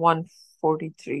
143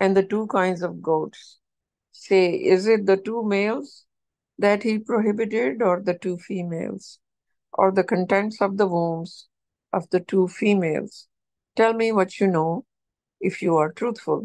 and the 2 kinds of goats, say, is it the 2 males that he prohibited, or the 2 females, or the contents of the wombs of the 2 females? Tell me what you know, if you are truthful.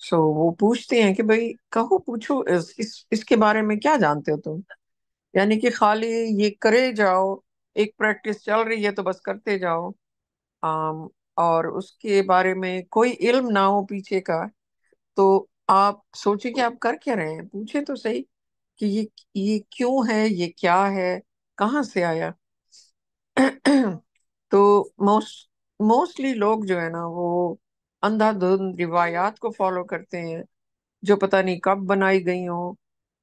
سو وہ پوچھتے ہیں کہ بھائی کہو، پوچھو، اس کے بارے میں کیا جانتے ہو تم؟ یعنی کہ خالی یہ کرے جاؤ، ایک پریکٹس چل رہی ہے تو بس کرتے جاؤ، آم، اور اس کے بارے میں کوئی علم نہ ہو پیچھے کا، تو آپ سوچیں کہ آپ کر کیا رہے ہیں؟ پوچھیں تو صحیح کہ یہ کیوں ہے، یہ کیا ہے، کہاں سے آیا؟ تو موسٹلی لوگ جو ہے نا وہ اندھا دھند روایات کو فالو کرتے ہیں، جو پتہ نہیں کب بنائی گئی ہوں،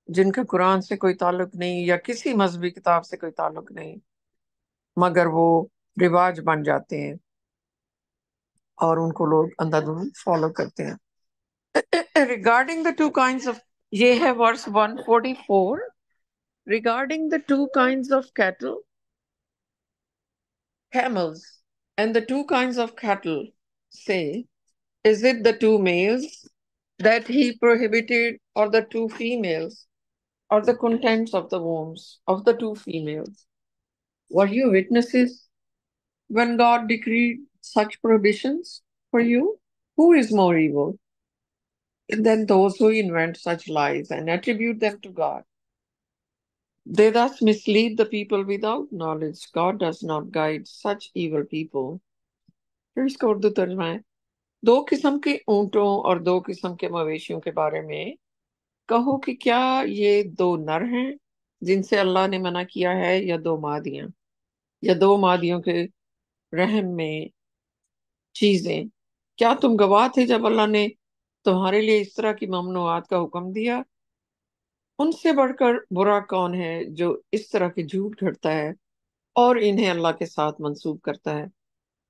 جن کا قرآن سے کوئی تعلق نہیں یا کسی مذہبی کتاب سے کوئی تعلق نہیں، مگر وہ رواج بن جاتے ہیں اور ان کو لوگ اندھا دھند فالو کرتے ہیں۔ Regarding the two kinds of, یہ ہے verse 144، regarding the two kinds of cattle camels and the two kinds of cattle, say, is it the two males that he prohibited, or the two females, or the contents of the wombs of the two females? Were you witnesses when God decreed such prohibitions for you? Who is more evil than those who invent such lies and attribute them to God? They thus mislead the people without knowledge. God does not guide such evil people. پھر اس کا اردو ترجمہ ہے، دو قسم کے اونٹوں اور دو قسم کے مویشیوں کے بارے میں کہو کہ کیا یہ دو نر ہیں جن سے اللہ نے منع کیا ہے، یا دو مادیاں، یا دو مادیوں کے رحم میں چیزیں؟ کیا تم گواہ تھے جب اللہ نے تمہارے لیے اس طرح کی ممنوعات کا حکم دیا؟ ان سے بڑھ کر برا کون ہے جو اس طرح کے جھوٹ گھڑتا ہے اور انہیں اللہ کے ساتھ منسوب کرتا ہے؟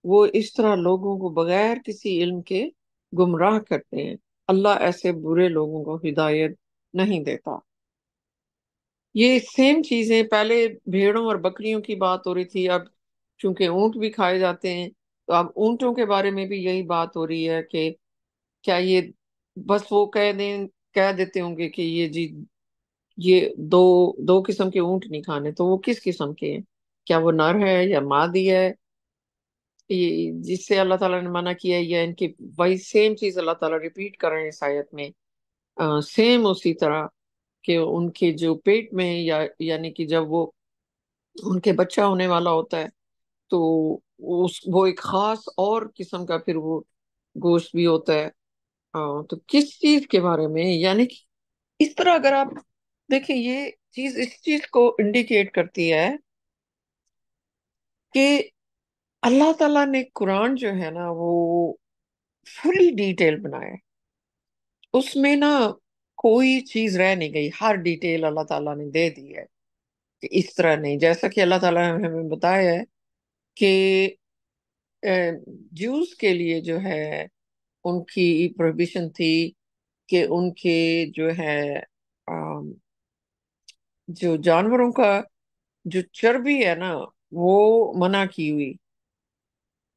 وہ اس طرح لوگوں کو بغیر کسی علم کے گمراہ کرتے ہیں۔ اللہ ایسے برے لوگوں کو ہدایت نہیں دیتا۔ یہ سیم چیزیں پہلے بھیڑوں اور بکریوں کی بات ہو رہی تھی، اب چونکہ اونٹ بھی کھائے جاتے ہیں تو اب اونٹوں کے بارے میں بھی یہی بات ہو رہی ہے کہ کیا یہ بس وہ کہہ دیتے ہوں گے کہ یہ جی، یہ دو دو قسم کے اونٹ نہیں کھانے، تو وہ کس قسم کے ہیں؟ کیا وہ نر ہے یا مادی ہے؟ جس سے اللہ تعالیٰ نے منع کیا ہے، یا ان کی وہی سیم چیز اللہ تعالیٰ ریپیٹ کر رہے ہیں اس آیت میں، سیم اسی طرح کہ ان کے جو پیٹ میں، یعنی کہ جب وہ ان کے بچہ ہونے والا ہوتا ہے تو وہ ایک خاص اور قسم کا پھر وہ گوشت بھی ہوتا ہے۔ تو کس چیز کے بارے میں؟ یعنی کہ اس طرح اگر آپ دیکھیں، یہ چیز اس چیز کو انڈیکیٹ کرتی ہے کہ اللہ تعالیٰ نے قرآن جو ہے نا وہ فلی ڈیٹیل بنایا ہے، اس میں نا کوئی چیز رہ نہیں گئی، ہر ڈیٹیل اللہ تعالیٰ نے دے دی ہے کہ اس طرح نہیں، جیسا کہ اللہ تعالیٰ نے ہمیں بتایا ہے کہ جوز کے لیے جو ہے ان کی پروہیبیشن تھی کہ ان کے جو ہے آم، جو جانوروں کا جو چربی ہے نا وہ منع کی ہوئی،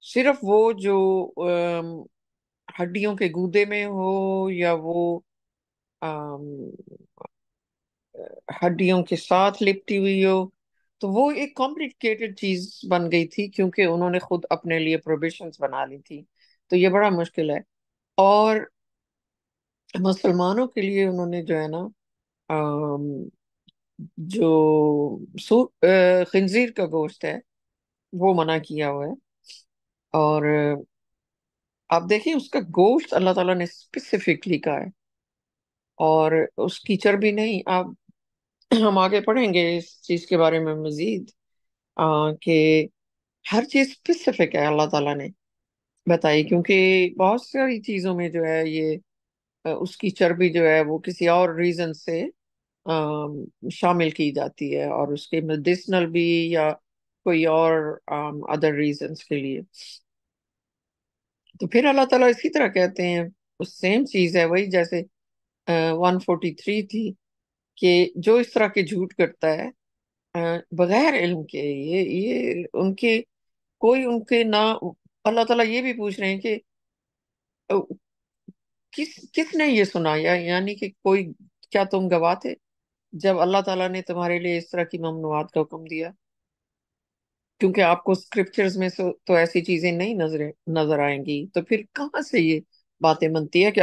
صرف وہ جو ہڈیوں کے گودے میں ہو، یا وہ آم، ہڈیوں کے ساتھ لپٹی ہوئی ہو، تو وہ ایک کمپلیکیٹڈ چیز بن گئی تھی کیونکہ انہوں نے خود اپنے لیے پروبیشنز بنا لی تھی، تو یہ بڑا مشکل ہے۔ اور مسلمانوں کے لیے انہوں نے جو ہے نا آم، جو خنزیر کا گوشت ہے وہ منع کیا ہوا ہے، اور آپ دیکھیں اس کا گوشت اللہ تعالیٰ نے اسپیسیفکلی کہا ہے، اور اس کی چربی نہیں۔ آپ ہم آگے پڑھیں گے اس چیز کے بارے میں مزید، کہ ہر چیز اسپیسیفک ہے اللہ تعالیٰ نے بتائی، کیونکہ بہت ساری چیزوں میں جو ہے یہ اس کی چربی جو ہے وہ کسی اور ریزن سے شامل کی جاتی ہے، اور اس کے میڈیسنل بھی یا کوئی اور ادر ریزنس کے لیے۔ تو پھر اللہ تعالیٰ اسی طرح کہتے ہیں، اس سیم چیز ہے وہی جیسے 143 تھی، کہ جو اس طرح کے جھوٹ کرتا ہے بغیر علم کے، یہ ان کے کوئی ان کے نہ، اللہ تعالیٰ یہ بھی پوچھ رہے ہیں کہ آ، کس نے یہ سنا، یعنی کہ کوئی، کیا تم گواہ تھے جب اللہ تعالیٰ نے تمہارے لیے اس طرح کی ممنوعات کا حکم دیا؟ کیونکہ آپ کو اسکرپچرز میں تو ایسی چیزیں نہیں نظر آئیں گی، تو پھر کہاں سے یہ باتیں بنتی ہے کہ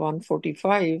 145,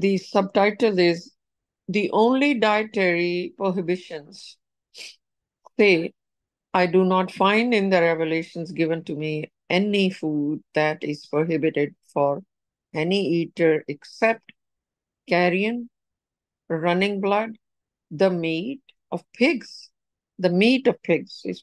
The subtitle is the only dietary prohibitions say, I do not find in the revelations given to me any food that is prohibited for any eater except carrion, running blood, the meat of pigs. The meat of pigs is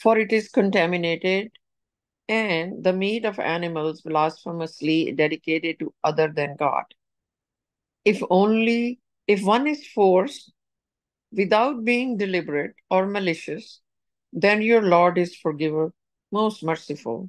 for it is contaminated, and the meat of animals blasphemously dedicated to other than God. If only if one is forced without being deliberate or malicious, then your Lord is forgiver, most merciful.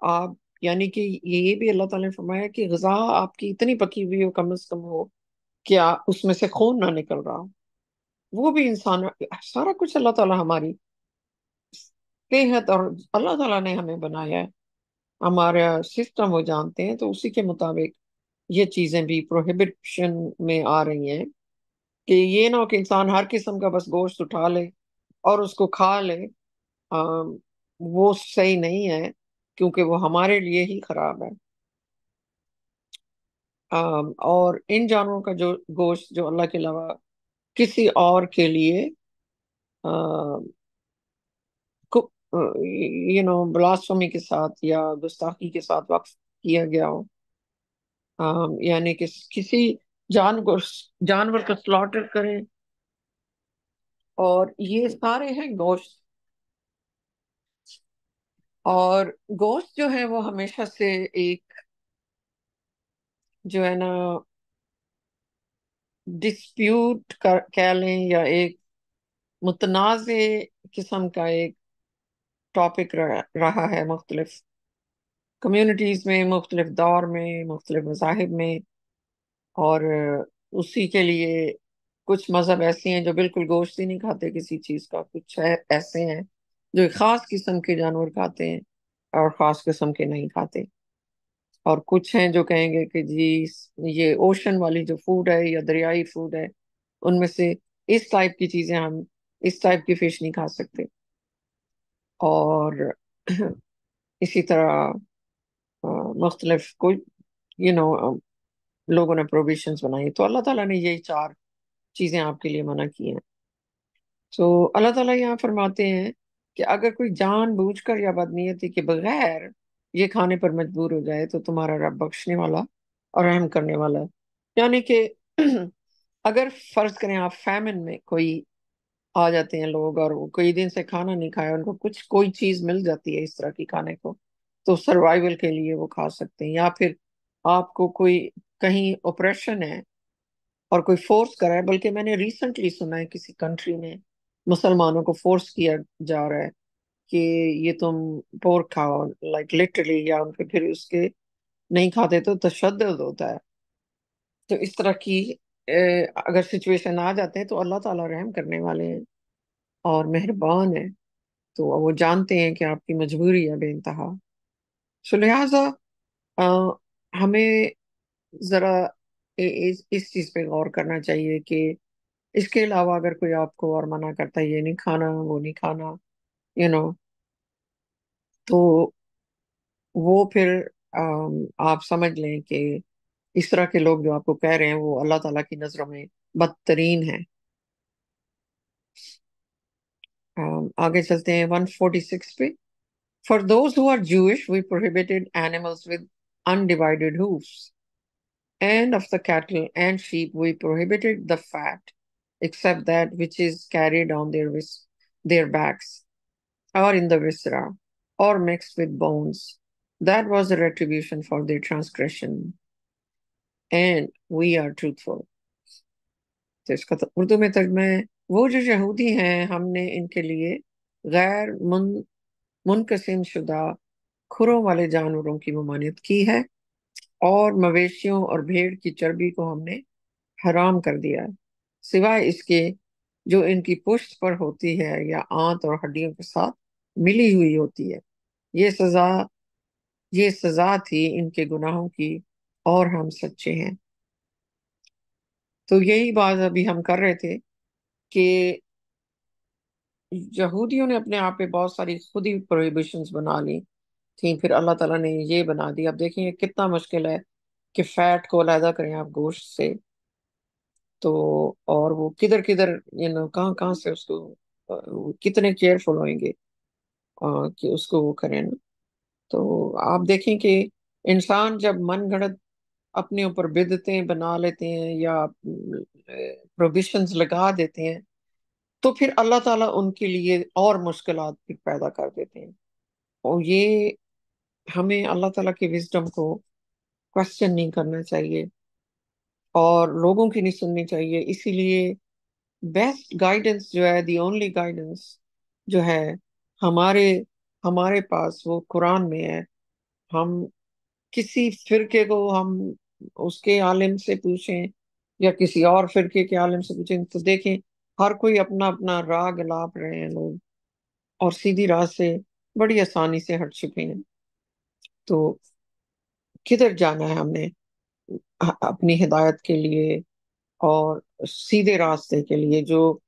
آپ یعنی کہ یہ بھی اللہ تعالیٰ نے فرمایا کہ غذا آپ کی اتنی پکی ہوئی ہو، کم از کم ہو کہ اس میں سے خون نہ نکل رہا ہو، وہ بھی انسان، سارا کچھ اللہ تعالیٰ ہماری صحت، اور اللہ تعالیٰ نے ہمیں بنایا ہے، ہمارا سسٹم وہ جانتے ہیں، تو اسی کے مطابق یہ چیزیں بھی پروہیبیشن میں آ رہی ہیں کہ یہ نہ ہو کہ انسان ہر قسم کا بس گوشت اٹھا لے اور اس کو کھا لے۔ آم، وہ صحیح نہیں ہے، کیونکہ وہ ہمارے لیے ہی خراب ہے۔ اور ان جانوروں کا جو گوشت جو اللہ کے علاوہ کسی اور کے لیے بلاسفمی کے ساتھ یا گستاخی کے ساتھ وقف کیا گیا ہو، یعنی کہ کسی جانور کا سلاٹر کریں، اور یہ سارے ہیں گوشت۔ اور گوشت جو ہے وہ ہمیشہ سے ایک جو ہے نا ڈسپیوٹ کہہ لیں، یا ایک متنازع قسم کا ایک ٹاپک رہا ہے مختلف کمیونٹیز میں، مختلف دور میں، مختلف مذاہب میں۔ اور اسی کے لیے کچھ مذہب ایسے ہیں جو بالکل گوشت ہی نہیں کھاتے کسی چیز کا، کچھ ایسے ہیں جو ایک خاص قسم کے جانور کھاتے ہیں اور خاص قسم کے نہیں کھاتے، اور کچھ ہیں جو کہیں گے کہ جی یہ اوشن والی جو فوڈ ہے یا دریائی فوڈ ہے، ان میں سے اس ٹائپ کی چیزیں، ہم اس ٹائپ کی فش نہیں کھا سکتے۔ اور اسی طرح مختلف کوئی یو نو لوگوں نے پروویشنز بنائی، تو اللہ تعالیٰ نے یہی چار چیزیں آپ کے لیے منع کی ہیں۔ تو اللہ تعالیٰ یہاں فرماتے ہیں کہ اگر کوئی جان بوجھ کر یا بدنیتی کے بغیر یہ کھانے پر مجبور ہو جائے تو تمہارا رب بخشنے والا اور رحم کرنے والا ہے۔ یعنی کہ اگر فرض کریں آپ فیمن میں کوئی آ جاتے ہیں لوگ، اور وہ کئی دن سے کھانا نہیں کھایا، ان کو کوئی چیز مل جاتی ہے اس طرح کی کھانے کو، تو سروائیول کے لیے وہ کھا سکتے ہیں۔ یا پھر آپ کو کوئی کہیں اوپریشن ہے اور کوئی فورس کرا ہے، بلکہ میں نے ریسنٹلی سنا ہے کسی کنٹری میں مسلمانوں کو فورس کیا جا رہا ہے کہ یہ تم پورک کھاؤ، لائک لٹرلی، یا ان کے پھر اس کے نہیں کھاتے تو تشدد ہوتا ہے۔ تو اس طرح کی اگر سچویشن آ جاتے ہیں تو اللہ تعالیٰ رحم کرنے والے ہیں اور مہربان ہیں، تو وہ جانتے ہیں کہ آپ کی مجبوری ہے بے انتہا۔ سو لہٰذا آ، ہمیں ذرا اس چیز پہ غور کرنا چاہیے کہ اس کے علاوہ اگر کوئی آپ کو اور منع کرتا ہے یہ نہیں کھانا وہ نہیں کھانا، یو نو تو وہ پھر آپ سمجھ لیں کہ اس طرح کے لوگ جو آپ کو کہہ رہے ہیں وہ اللہ تعالیٰ کی نظروں میں بدترین ہیں۔ آگے چلتے ہیں 146 پہ۔ For those who are Jewish, we prohibited animals with undivided hoofs, and of the cattle and sheep we prohibited the fat, except that which is carried on their backs, or in the viscera, or mixed with bones. That was the retribution for their transgression, and we are truthful. تو اس کا اردو میں ترجمہ ہے، وہ جو یہودی ہیں ہم نے ان کے لیے غیر منقسم شدہ کھروں والے جانوروں کی ممانعت کی ہے، اور مویشیوں اور بھیڑ کی چربی کو ہم نے حرام کر دیا ہے، سوائے اس کے جو ان کی پشت پر ہوتی ہے یا آنت اور ہڈیوں کے ساتھ ملی ہوئی ہوتی ہے۔ یہ سزا یہ سزا تھی ان کے گناہوں کی، اور ہم سچے ہیں۔ تو یہی بات ابھی ہم کر رہے تھے کہ یہودیوں نے اپنے آپ پہ بہت ساری خود ہی پروہیبیشنز بنا لی تھیں، پھر اللہ تعالیٰ نے یہ بنا دی۔ اب دیکھیں یہ کتنا مشکل ہے کہ فیٹ کو علیحدہ کریں آپ گوشت سے، تو اور وہ کدھر کدھر کہاں کہاں سے اس کو کتنے کیئرفل ہوئیں گے کہ اس کو وہ کریں نا۔ تو آپ دیکھیں کہ انسان جب من گھڑت اپنے اوپر بدعتیں بنا لیتے ہیں یا پروبیشنز لگا دیتے ہیں، تو پھر اللہ تعالیٰ ان کے لیے اور مشکلات بھی پیدا کر دیتے ہیں، اور یہ ہمیں اللہ تعالیٰ کی وزڈم کو کوشچن نہیں کرنا چاہیے اور لوگوں کی نہیں سننی چاہیے۔ اسی لیے بیسٹ گائیڈنس جو ہے، دی اونلی گائیڈنس جو ہے ہمارے ہمارے پاس، وہ قرآن میں ہے، ہم کسی فرقے کو ہم اس کے عالم سے پوچھیں یا کسی اور فرقے کے عالم سے پوچھیں تو دیکھیں ہر کوئی اپنا اپنا راگ لاپ رہے ہیں لوگ، اور سیدھی راہ سے بڑی آسانی سے ہٹ چکے ہیں۔ تو کدھر جانا ہے ہم نے اپنی ہدایت کے لیے اور سیدھے راستے کے لیے؟ جو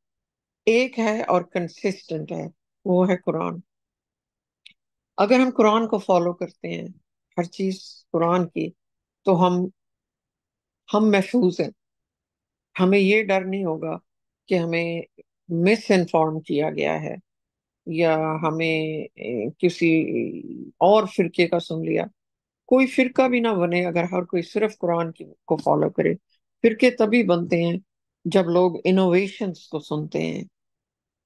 ایک ہے اور کنسسٹنٹ ہے وہ ہے قرآن۔ اگر ہم قرآن کو فالو کرتے ہیں، ہر چیز قرآن کی، تو ہم محفوظ ہیں۔ ہمیں یہ ڈر نہیں ہوگا کہ ہمیں مس انفارم کیا گیا ہے، یا ہمیں کسی اور فرقے کا سن لیا۔ کوئی فرقہ بھی نہ بنے اگر ہر کوئی صرف قرآن کی کو فالو کرے۔ فرقے تبھی بنتے ہیں جب لوگ انوویشنز کو سنتے ہیں،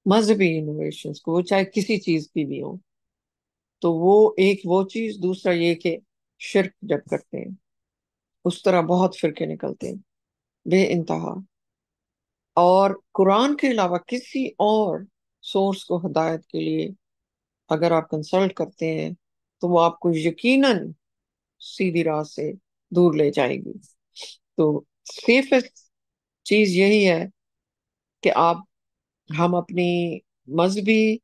مذہبی انوویشنز کو، وہ چاہے کسی چیز کی بھی ہو۔ تو وہ چیز، دوسرا یہ کہ شرک جب کرتے ہیں، اس طرح بہت فرقے نکلتے ہیں بے انتہا۔ اور قرآن کے علاوہ کسی اور سورس کو ہدایت کے لیے اگر آپ کنسلٹ کرتے ہیں تو وہ آپ کو یقیناً سیدھی راہ سے دور لے جائے گی۔ تو سیفسٹ چیز یہی ہے کہ ہم اپنی مذہبی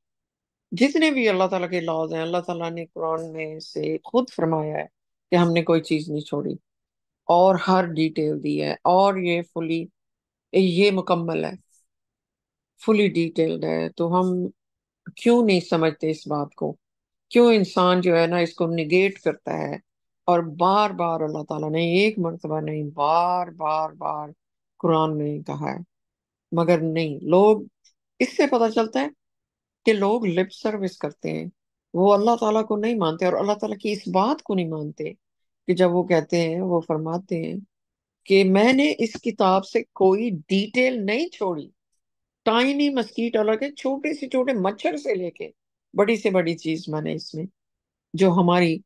جتنے بھی اللہ تعالیٰ کے لاز ہیں، اللہ تعالیٰ نے قرآن میں سے خود فرمایا ہے کہ ہم نے کوئی چیز نہیں چھوڑی، اور ہر ڈیٹیل دی ہے، اور یہ مکمل ہے، فلی ڈیٹیلڈ ہے۔ تو ہم کیوں نہیں سمجھتے اس بات کو؟ کیوں انسان جو ہے نا اس کو نگیٹ کرتا ہے؟ اور بار بار اللہ تعالیٰ نے، ایک مرتبہ نہیں، بار بار بار قرآن میں کہا ہے، مگر نہیں، لوگ، اس سے پتہ چلتا ہے کہ لوگ لپ سروس کرتے ہیں، وہ اللہ تعالیٰ کو نہیں مانتے، اور اللہ تعالیٰ کی اس بات کو نہیں مانتے کہ جب وہ کہتے ہیں، وہ فرماتے ہیں کہ میں نے اس کتاب سے کوئی ڈیٹیل نہیں چھوڑی۔ ٹائنی مسکیٹ الگ ہے، چھوٹے سے چھوٹے مچھر سے لے کے بڑی سے بڑی چیز میں نے اس میں جو ہماری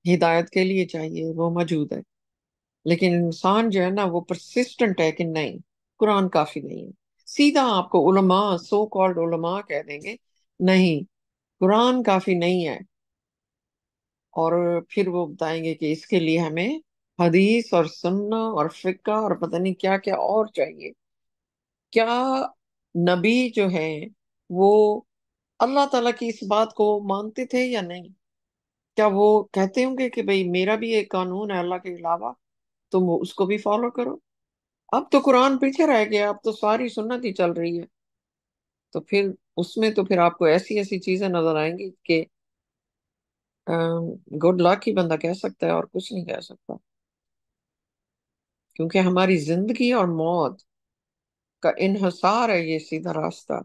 ہدایت کے لیے چاہیے وہ موجود ہے۔ لیکن انسان جو ہے نا وہ پرسسٹنٹ ہے کہ نہیں، قرآن کافی نہیں ہے۔ سیدھا آپ کو علماء، سو کالڈ علماء کہہ دیں گے نہیں، قرآن کافی نہیں ہے، اور پھر وہ بتائیں گے کہ اس کے لیے ہمیں حدیث اور سننا اور فقہ اور پتہ نہیں کیا کیا اور چاہیے۔ کیا نبی جو ہے وہ اللہ تعالیٰ کی اس بات کو مانتے تھے یا نہیں؟ کیا وہ کہتے ہوں گے کہ بھئی میرا بھی ایک قانون ہے اللہ کے علاوہ، تم اس کو بھی فالو کرو؟ اب تو قرآن پیچھے رہ گیا، اب تو ساری سنت ہی چل رہی ہے۔ تو پھر اس میں تو پھر آپ کو ایسی ایسی چیزیں نظر آئیں گی کہ گڈ لک ہی بندہ کہہ سکتا ہے اور کچھ نہیں کہہ سکتا، کیونکہ ہماری زندگی اور موت کا انحصار ہے یہ سیدھا راستہ۔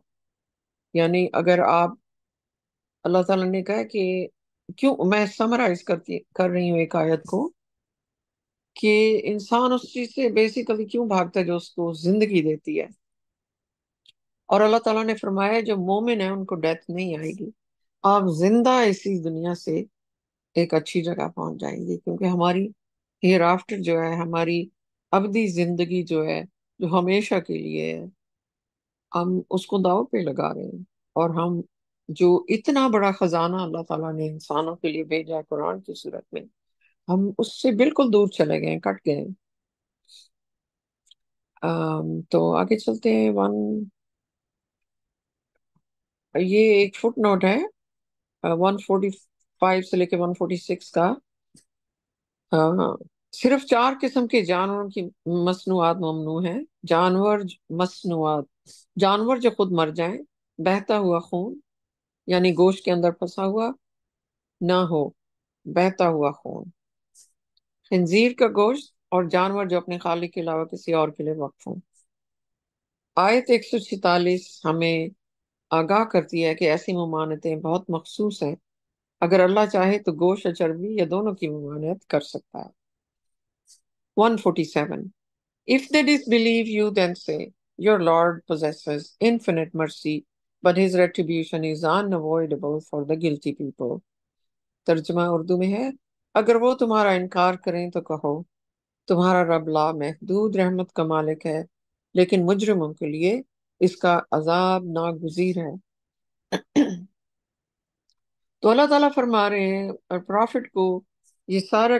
یعنی اگر آپ، اللہ تعالیٰ نے کہا کہ، کیوں میں سمرائز کر رہی ہوں ایک آیت کو، کہ انسان اس چیز سے بیسیکلی کیوں بھاگتا ہے جو اس کو زندگی دیتی ہے۔ اور اللہ تعالیٰ نے فرمایا جو مومن ہے ان کو ڈیتھ نہیں آئے گی، آپ زندہ اسی دنیا سے ایک اچھی جگہ پہنچ جائیں گے، کیونکہ ہماری ہیئر آفٹر جو ہے، ہماری ابدی زندگی جو ہے، جو ہمیشہ کے لیے ہے، ہم اس کو داؤ پہ لگا رہے ہیں۔ اور ہم جو اتنا بڑا خزانہ اللہ تعالیٰ نے انسانوں کے لیے بھیجا ہے قرآن کی صورت میں، ہم اس سے بالکل دور چلے گئے ہیں، کٹ گئے ہیں۔ تو آگے چلتے ہیں۔ یہ ایک فٹ نوٹ ہے 145 سے لے کے 146 کا۔ آ، صرف 4 قسم کے جانوروں کی مصنوعات ممنوع ہیں۔ مصنوعات، جانور جو خود مر جائیں، بہتا ہوا خون، یعنی گوشت کے اندر پھنسا ہوا نہ ہو، بہتا ہوا خون، خنزیر کا گوشت، اور جانور جو اپنے خالق کے علاوہ کسی اور کے لیے وقف ہوں۔ آیت 146 ہمیں آگاہ کرتی ہے کہ ایسی ممانعتیں بہت مخصوص ہیں، اگر اللہ چاہے تو گوشت اور چربی یا دونوں کی ممانعت کر سکتا ہے۔ 147 If they disbelieve you, then say, your Lord possesses infinite mercy, but his retribution is unavoidable for the guilty people. ترجمہ اردو میں ہے، اگر وہ تمہارا انکار کریں تو کہو، تمہارا رب لا محدود رحمت کا مالک ہے، لیکن مجرموں کے لیے اس کا عذاب ناگزیر ہے۔ تو اللہ تعالیٰ فرما رہے ہیں اور پرافٹ کو یہ سارا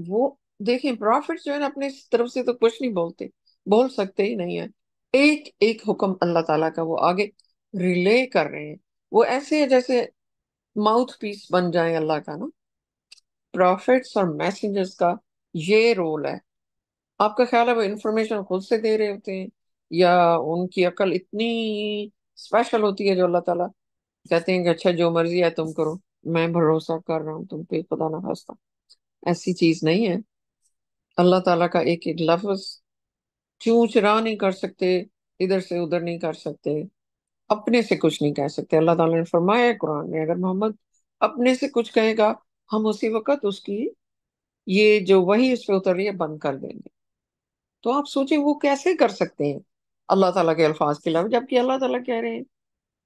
وہ دیکھیں پروفٹ جو ہے نا اپنے طرف سے تو کچھ نہیں بولتے، بول سکتے ہی نہیں ہے. ایک ایک حکم اللہ تعالیٰ کا وہ آگے ریلے کر رہے ہیں. وہ ایسے ہے جیسے ماؤتھ پیس بن جائیں اللہ کا نا. پروفٹس اور میسنجرز کا یہ رول ہے. آپ کا خیال ہے وہ انفارمیشن خود سے دے رہے ہوتے ہیں، یا ان کی عقل اتنی اسپیشل ہوتی ہے جو اللہ تعالیٰ کہتے ہیں کہ اچھا جو مرضی ہے تم کرو، میں بھروسہ کر رہا ہوں تم پہ خدا نہ خواستہ. ایسی چیز نہیں ہے. اللہ تعالیٰ کا ایک ایک لفظ چوں چرا نہیں کر سکتے، ادھر سے ادھر نہیں کر سکتے، اپنے سے کچھ نہیں کہہ سکتے. اللہ تعالیٰ نے فرمایا ہے قرآن میں اگر محمد اپنے سے کچھ کہے گا ہم اسی وقت اس کی یہ جو وہی اس پہ اتر رہی ہے بند کر دیں گے. تو آپ سوچیں وہ کیسے کر سکتے ہیں اللہ تعالیٰ کے الفاظ کے علاوہ، جبکہ اللہ تعالیٰ کہہ رہے ہیں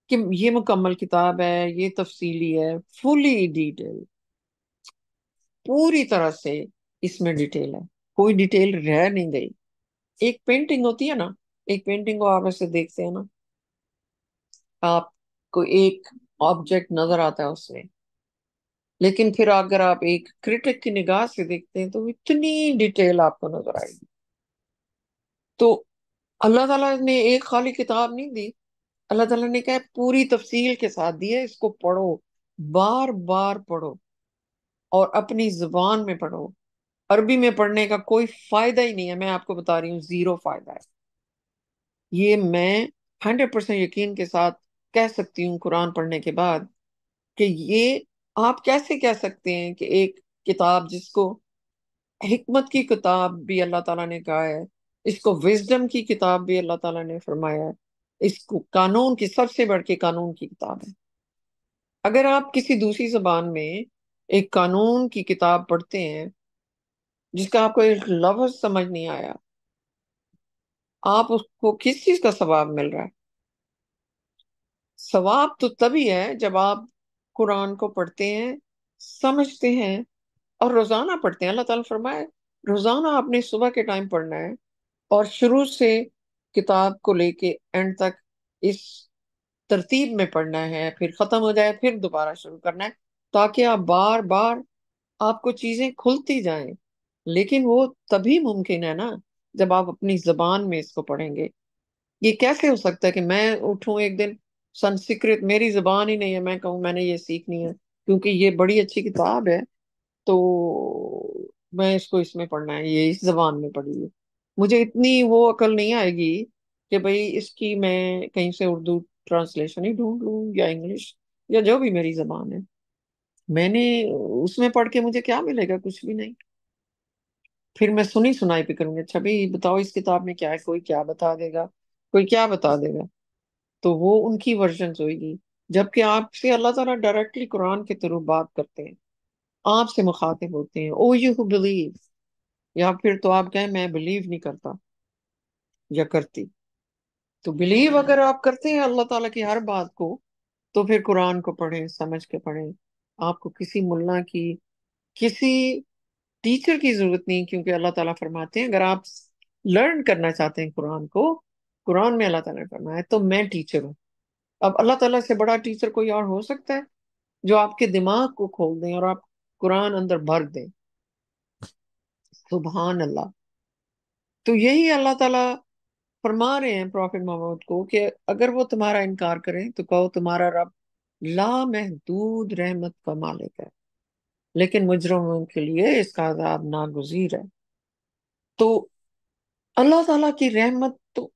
کہ یہ مکمل کتاب ہے، یہ تفصیلی ہے، فلی ڈیٹیل، پوری طرح سے اس میں ڈیٹیل ہے، کوئی ڈیٹیل رہ نہیں گئی. ایک پینٹنگ ہوتی ہے نا، ایک پینٹنگ کو آپ ایسے دیکھتے ہیں نا، آپ کو ایک آبجیکٹ نظر آتا ہے اس میں، لیکن پھر اگر آپ ایک کرٹک کی نگاہ سے دیکھتے ہیں تو اتنی ڈیٹیل آپ کو نظر آئے گی. تو اللہ تعالیٰ نے ایک خالی کتاب نہیں دی، اللہ تعالیٰ نے کہا پوری تفصیل کے ساتھ دی ہے، اس کو پڑھو، بار بار پڑھو اور اپنی زبان میں پڑھو. عربی میں پڑھنے کا کوئی فائدہ ہی نہیں ہے، میں آپ کو بتا رہی ہوں زیرو فائدہ ہے. یہ میں 100% یقین کے ساتھ کہہ سکتی ہوں قرآن پڑھنے کے بعد کہ یہ آپ کیسے کہہ سکتے ہیں کہ ایک کتاب جس کو حکمت کی کتاب بھی اللہ تعالیٰ نے کہا ہے، اس کو وزڈم کی کتاب بھی اللہ تعالیٰ نے فرمایا ہے، اس کو قانون کی سب سے بڑھ کے قانون کی کتاب ہے. اگر آپ کسی دوسری زبان میں ایک قانون کی کتاب پڑھتے ہیں جس کا آپ کو ایک لفظ سمجھ نہیں آیا، آپ اس کو کس چیز کا ثواب مل رہا ہے؟ ثواب تو تبھی ہے جب آپ قرآن کو پڑھتے ہیں، سمجھتے ہیں اور روزانہ پڑھتے ہیں. اللہ تعالیٰ فرمائے روزانہ آپ نے صبح کے ٹائم پڑھنا ہے اور شروع سے کتاب کو لے کے اینڈ تک اس ترتیب میں پڑھنا ہے، پھر ختم ہو جائے پھر دوبارہ شروع کرنا ہے، تاکہ آپ بار بار آپ کو چیزیں کھلتی جائیں. لیکن وہ تبھی ممکن ہے نا جب آپ اپنی زبان میں اس کو پڑھیں گے. یہ کیسے ہو سکتا ہے کہ میں اٹھوں ایک دن سنسکرت میری زبان ہی نہیں ہے، میں کہوں میں نے یہ سیکھنی ہے کیونکہ یہ بڑی اچھی کتاب ہے تو میں اس کو اس میں پڑھنا ہے، یہ اس زبان میں پڑھی ہے. مجھے اتنی وہ عقل نہیں آئے گی کہ بھئی اس کی میں کہیں سے اردو ٹرانسلیشن ہی ڈھونڈ لوں یا انگلش یا جو بھی میری زبان ہے. میں نے اس میں پڑھ کے مجھے کیا ملے گا؟ کچھ بھی نہیں. پھر میں سنی سنائی پہ کروں گی اچھا بھائی بتاؤ اس کتاب میں کیا ہے، کوئی کیا بتا دے گا، کوئی کیا بتا دے گا. تو وہ ان کی ورژنز ہوئے گی، جبکہ آپ سے اللہ تعالیٰ ڈائریکٹلی قرآن کے تھرو بات کرتے ہیں، آپ سے مخاطب ہوتے ہیں. او یو ہو بلیو، یا پھر تو آپ کہیں میں بلیو نہیں کرتا یا کرتی. تو بلیو اگر آپ کرتے ہیں اللہ تعالیٰ کی ہر بات کو تو پھر قرآن کو پڑھیں، سمجھ کے پڑھیں. آپ کو کسی ملا کی، کسی ٹیچر کی ضرورت نہیں، کیونکہ اللہ تعالیٰ فرماتے ہیں اگر آپ لرن کرنا چاہتے ہیں قرآن کو، قرآن میں اللہ تعالیٰ نے فرمایا ہے تو میں ٹیچر ہوں. اب اللہ تعالیٰ سے بڑا ٹیچر کوئی اور ہو سکتا ہے جو آپ کے دماغ کو کھول دیں اور آپ قرآن اندر بھر دیں؟ سبحان اللہ. تو یہی اللہ تعالیٰ فرما رہے ہیں پروفٹ محمد کو کہ اگر وہ تمہارا انکار کریں تو کہو تمہارا رب لامحدود رحمت کا مالک ہے، لیکن مجرموں کے لیے اس کا عذاب ناگزیر ہے. تو اللہ تعالیٰ کی رحمت تو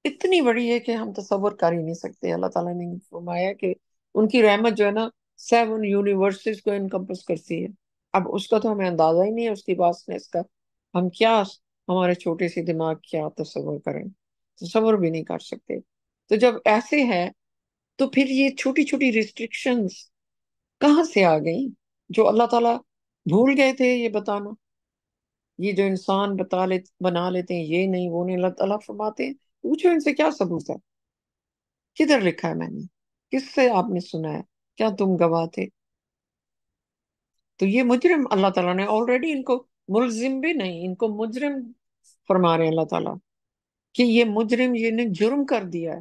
اتنی بڑی ہے کہ ہم تصور کر ہی نہیں سکتے. اللہ تعالیٰ نے فرمایا کہ ان کی رحمت جو ہے نا 7 یونیورسز کو انکمپس کرتی ہے. اب اس کا تو ہمیں اندازہ ہی نہیں ہے، اس کی واسطنس کا. ہم کیا ہمارے چھوٹے سے دماغ کیا تصور کریں، تصور بھی نہیں کر سکتے. تو جب ایسے ہے تو پھر یہ چھوٹی چھوٹی ریسٹرکشنز کہاں سے آ گئی جو اللہ تعالیٰ بھول گئے تھے یہ بتانا. یہ جو انسان بنا لیتے ہیں یہ نہیں وہ نہیں، اللہ تعالیٰ فرماتے ہیں پوچھو ان سے کیا ثبوت ہے، کدھر لکھا ہے، میں نے کس سے آپ نے سنا ہے، کیا تم گواہ تھے؟ تو یہ مجرم اللہ تعالیٰ نے آلریڈی ان کو ملزم بھی نہیں، ان کو مجرم فرما رہے ہیں اللہ تعالیٰ کہ یہ مجرم، یہ نے جرم کر دیا ہے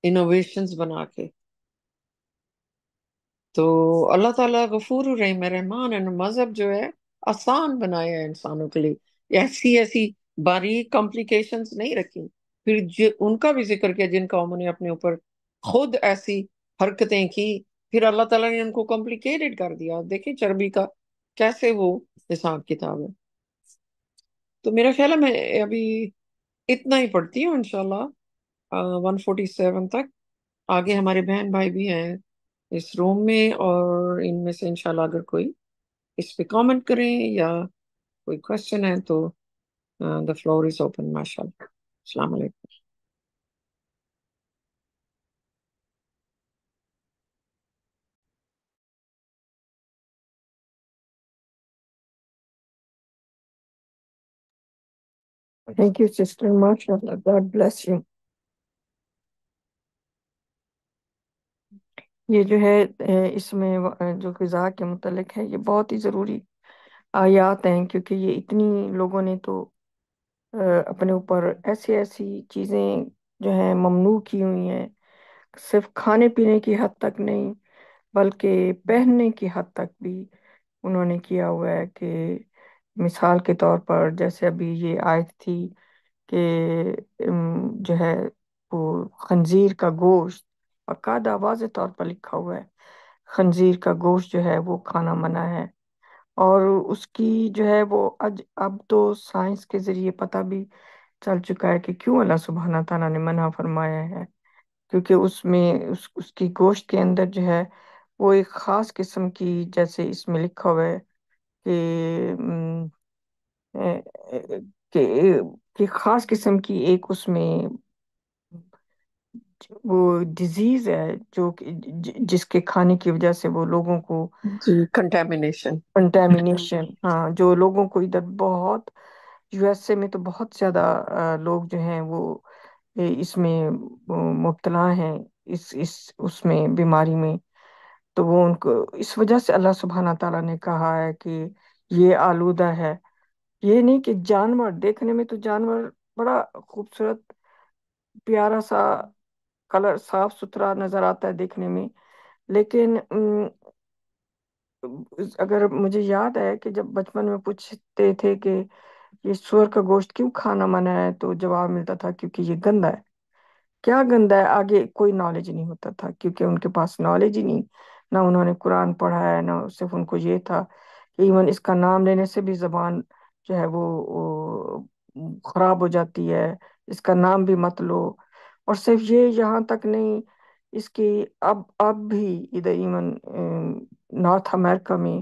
انوویشنز بنا کے. تو اللہ تعالیٰ غفور الرحیم رحمان ہے، مذہب جو ہے آسان بنایا ہے انسانوں کے لیے، ایسی ایسی باریک کمپلیکیشنز نہیں رکھی۔ پھر ان کا بھی ذکر کیا جن قوموں نے اپنے اوپر خود ایسی حرکتیں کی، پھر اللہ تعالیٰ نے ان کو کمپلیکیٹڈ کر دیا۔ دیکھیں چربی کا کیسے وہ حساب کتاب ہے۔ تو میرا خیال ہے میں ابھی اتنا ہی پڑھتی ہوں انشاءاللہ 147 تک۔ آگے ہمارے بہن بھائی بھی ہیں اس روم میں، اور ان میں سے انشاءاللہ اگر کوئی اس پہ کامنٹ کریں یا کوئی کوشچن ہے تو the floor is open، ماشاءاللہ۔ السلام علیکم۔ تھینک یو سسٹر، ماشاء اللہ، گاڈ بلیس یو۔ یہ جو ہے اس میں جو غذا کے متعلق ہے، یہ بہت ہی ضروری آیات ہیں، کیونکہ یہ اتنی لوگوں نے تو اپنے اوپر ایسی ایسی چیزیں جو ہیں ممنوع کی ہوئی ہیں، صرف کھانے پینے کی حد تک نہیں بلکہ پہننے کی حد تک بھی انہوں نے کیا ہوا ہے۔ کہ مثال کے طور پر جیسے ابھی یہ آیت تھی کہ جو ہے وہ خنزیر کا گوشت، باقاعدہ واضح طور پر لکھا ہوا ہے خنزیر کا گوشت جو ہے وہ کھانا منع ہے۔ اور اس کی جو ہے وہ اب تو سائنس کے ذریعے پتہ بھی چل چکا ہے کہ کیوں اللہ سبحانہ تعالیٰ نے منع فرمایا ہے، کیونکہ اس میں اس کی گوشت کے اندر جو ہے وہ ایک خاص قسم کی، جیسے اس میں لکھا ہوا ہے کہ کہ کہ خاص قسم کی ایک اس میں وہ ڈیزیز ہے جو جس کے کھانے کی وجہ سے وہ لوگوں کو جی، کنٹامینیشن۔ کنٹامینیشن، ہاں، جو لوگوں کو ادھر بہت یو ایس اے میں تو بہت زیادہ لوگ جو ہیں وہ اس میں مبتلا ہیں، اس میں بیماری میں۔ تو وہ ان کو اس وجہ سے اللہ سبحانہ تعالیٰ نے کہا ہے کہ یہ آلودہ ہے۔ یہ نہیں کہ جانور دیکھنے میں تو جانور بڑا خوبصورت پیارا سا کلر، صاف ستھرا نظر آتا ہے دیکھنے میں، لیکن اگر مجھے یاد ہے کہ جب بچپن میں پوچھتے تھے کہ یہ سور کا گوشت کیوں کھانا منع ہے، تو جواب ملتا تھا کیونکہ یہ گندا ہے۔ کیا گندا ہے، آگے کوئی نالج نہیں ہوتا تھا، کیونکہ ان کے پاس نالج ہی نہیں، نہ انہوں نے قرآن پڑھا ہے، نہ صرف ان کو یہ تھا کہ ایون اس کا نام لینے سے بھی زبان جو ہے وہ خراب ہو جاتی ہے، اس کا نام بھی مت لو۔ اور صرف یہ یہاں تک نہیں، اس کی اب بھی ادھر ایون نارتھ امریکہ میں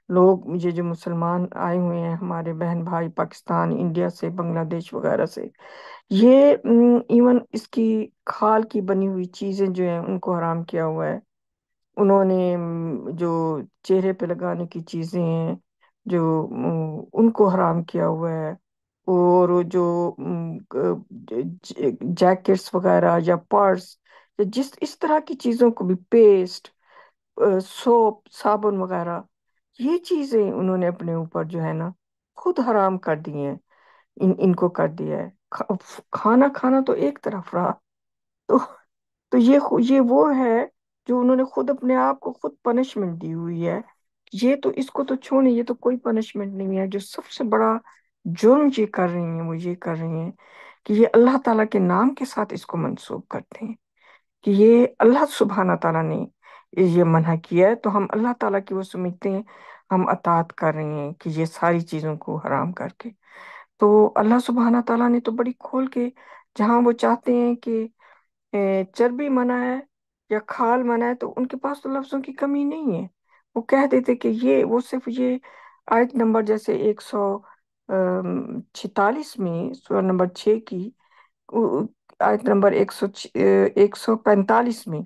لوگ، یہ جو مسلمان آئے ہوئے ہیں ہمارے بہن بھائی پاکستان، انڈیا سے، بنگلہ دیش وغیرہ سے، یہ ایون اس کی کھال کی بنی ہوئی چیزیں جو ہیں ان کو حرام کیا ہوا ہے۔ انہوں نے جو چہرے پہ لگانے کی چیزیں ہیں جو ان کو حرام کیا ہوا ہے، اور جو جیکٹس وغیرہ یا پرس یا اس طرح کی چیزوں کو بھی، پیسٹ، سوپ، صابن وغیرہ، یہ چیزیں انہوں نے اپنے اوپر جو ہے نا خود حرام کر دی ہیں، ان کو کر دیا ہے۔ کھانا کھانا تو ایک طرف رہا، تو یہ وہ ہے جو انہوں نے خود اپنے آپ کو خود پنشمنٹ دی ہوئی ہے۔ یہ تو اس کو تو چھوڑیں، یہ تو کوئی پنشمنٹ نہیں ہے۔ جو سب سے بڑا جرم یہ کر رہی ہیں، وہ یہ کر رہی ہیں کہ یہ اللہ تعالیٰ کے نام کے ساتھ اس کو منسوب کرتے ہیں کہ یہ اللہ سبحانہ تعالیٰ نے یہ منع کیا ہے، تو ہم اللہ تعالیٰ کی وہ سمجھتے ہیں، ہم اطاعت کر رہے ہیں کہ یہ ساری چیزوں کو حرام کر کے۔ تو اللہ سبحانہ تعالیٰ نے تو بڑی کھول کے، جہاں وہ چاہتے ہیں کہ چربی منع ہے یا کھال منع ہے، تو ان کے پاس تو لفظوں کی کمی نہیں ہے، وہ کہہ دیتے کہ یہ، وہ صرف یہ آیت نمبر جیسے 146 میں، سورہ نمبر 6 کی آیت نمبر 145 میں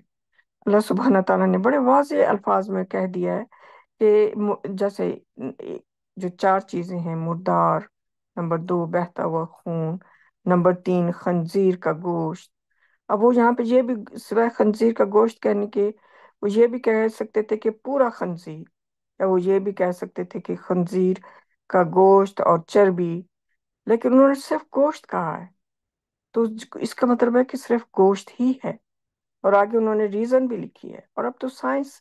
اللہ سبحانہ تعالیٰ نے بڑے واضح الفاظ میں کہہ دیا ہے کہ جیسے جو 4 چیزیں ہیں، مردار، نمبر 2 بہتا ہوا خون، نمبر 3 خنزیر کا گوشت۔ اب وہ یہاں پہ یہ بھی سوائے خنزیر کا گوشت کہنے کے، وہ یہ بھی کہہ سکتے تھے کہ پورا خنزیر، یا وہ یہ بھی کہہ سکتے تھے کہ خنزیر کا گوشت اور چربی، لیکن انہوں نے صرف گوشت کہا ہے، تو اس کا مطلب ہے کہ صرف گوشت ہی ہے، اور آگے انہوں نے ریزن بھی لکھی ہے۔ اور اب تو سائنس